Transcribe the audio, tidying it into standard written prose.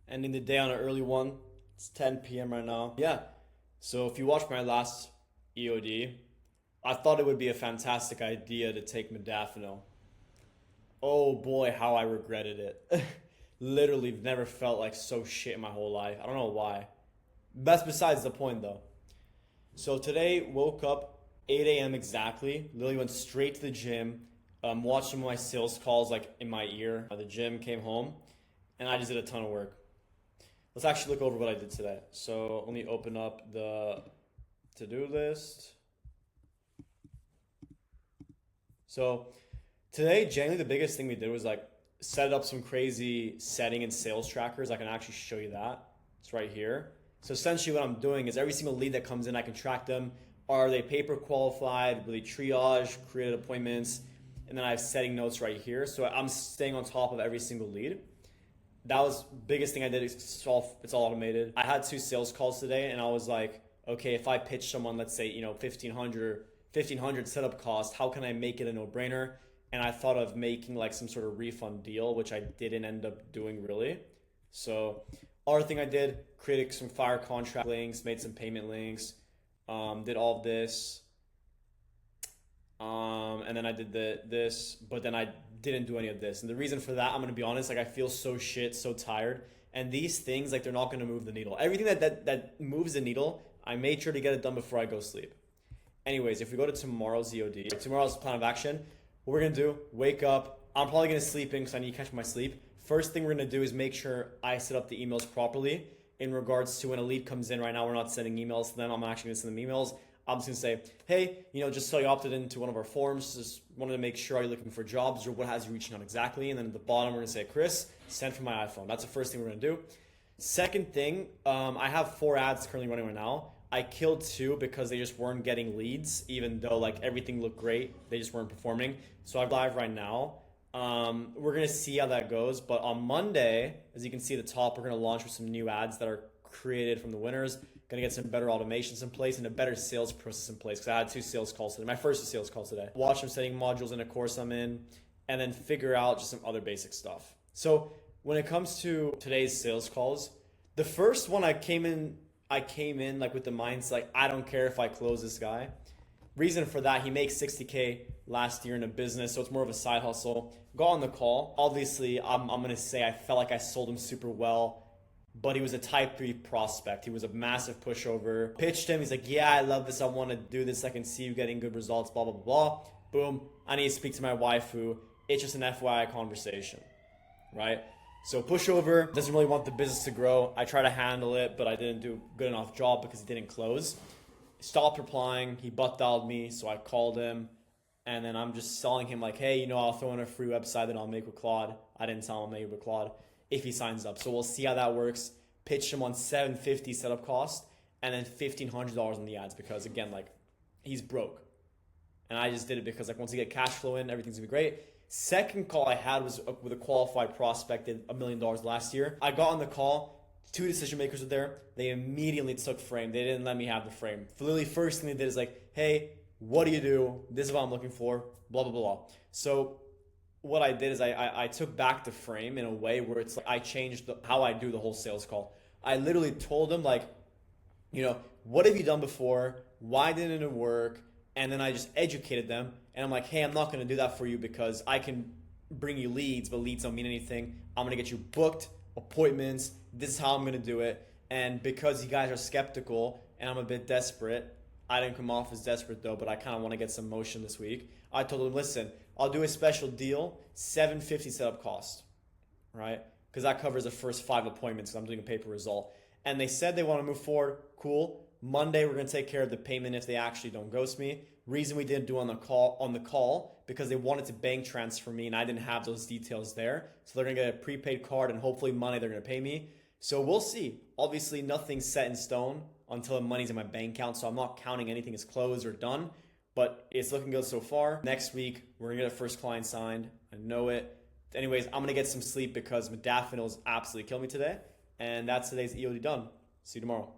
Ending the day on an early one. It's 10 p.m. right now. Yeah. So if you watched my last EOD, I thought it would be a fantastic idea to take modafinil. Oh boy, how I regretted it. Literally never felt like so shit in my whole life. I don't know why. That's besides the point though. So today, woke up 8 a.m. exactly. Literally went straight to the gym. Watched some of my sales calls like in my ear. At the gym, came home, and I just did a ton of work. Let's actually look over what I did today. So let me open up the to-do list. So today, generally the biggest thing we did was like set up some crazy setting and sales trackers. I can actually show you that. It's right here. So essentially what I'm doing is every single lead that comes in, I can track them. Are they paper qualified? Really triage, created appointments, and then I have setting notes right here. So I'm staying on top of every single lead. That was biggest thing I did. It's all automated. I had 2 sales calls today, and I was like, okay, if I pitch someone, let's say 1500 setup cost, how can I make it a no-brainer? And I thought of making like some sort of refund deal, which I didn't end up doing really. So other thing I did, created some fire contract links, made some payment links, did all of this. And then I did this, but then I didn't do any of this. And the reason for that, I'm gonna be honest, like I feel so shit, so tired. And these things, like they're not gonna move the needle. Everything that moves the needle, I made sure to get it done before I go sleep. Anyways, if we go to tomorrow's EOD, tomorrow's plan of action, what we're gonna do, wake up. I'm probably gonna sleep in because I need to catch my sleep. First thing we're gonna do is make sure I set up the emails properly in regards to when a lead comes in. Right now, we're not sending emails to them. I'm actually gonna send them emails. I'm just gonna say, hey, just so you opted into one of our forms, just wanted to make sure, are you looking for jobs or what has you reaching out exactly? And then at the bottom, we're gonna say, Chris, send from my iPhone. That's the first thing we're gonna do. Second thing, I have 4 ads currently running right now. I killed 2 because they just weren't getting leads, even though like everything looked great. They just weren't performing. So I'm live right now. We're gonna see how that goes. But on Monday, as you can see at the top, we're gonna launch with some new ads that are created from the winners. Gonna get some better automations in place and a better sales process in place because I had 2 sales calls today. My first sales call today. Watch them setting modules in a course I'm in, and then figure out just some other basic stuff. So when it comes to today's sales calls, the first one I came in like with the mindset like I don't care if I close this guy. Reason for that, he makes 60K last year in a business, so it's more of a side hustle. Got on the call. Obviously, I'm gonna say I felt like I sold him super well, but he was a type 3 prospect. He was a massive pushover. Pitched him, he's like, yeah, I love this, I wanna do this, I can see you getting good results, blah, blah, blah, blah. Boom, I need to speak to my wife who, it's just an FYI conversation, right? So pushover, doesn't really want the business to grow. I try to handle it, but I didn't do a good enough job because it didn't close. Stopped replying, he butt dialed me, so I called him, and then I'm just selling him like, hey, I'll throw in a free website that I'll make with Claude. I didn't tell him I'll make it with Claude if he signs up. So we'll see how that works. Pitched him on $750 setup cost, and then $1,500 on the ads because again, like he's broke. And I just did it because like once you get cash flow in, everything's gonna be great. Second call I had was with a qualified prospect, did $1 million last year. I got on the call, 2 decision makers were there. They immediately took frame. They didn't let me have the frame. Literally, first thing they did is like, hey, what do you do? This is what I'm looking for, blah, blah, blah. So what I did is I took back the frame in a way where it's like I changed how I do the whole sales call. I literally told them like, what have you done before? Why didn't it work? And then I just educated them. And I'm like, hey, I'm not going to do that for you because I can bring you leads, but leads don't mean anything. I'm going to get you booked, appointments. This is how I'm going to do it. And because you guys are skeptical and I'm a bit desperate, I didn't come off as desperate though, but I kind of want to get some motion this week. I told them, listen, I'll do a special deal, $750 setup cost, right? Because that covers the first 5 appointments because I'm doing a paper result. And they said they want to move forward. Cool. Monday, we're going to take care of the payment if they actually don't ghost me. Reason we didn't do on the call because they wanted to bank transfer me and I didn't have those details there. So they're going to get a prepaid card and hopefully money they're going to pay me. So we'll see. Obviously, nothing's set in stone until the money's in my bank account. So I'm not counting anything as closed or done, but it's looking good so far. Next week, we're going to get a first client signed. I know it. Anyways, I'm going to get some sleep because modafinil's absolutely killed me today. And that's today's EOD done. See you tomorrow.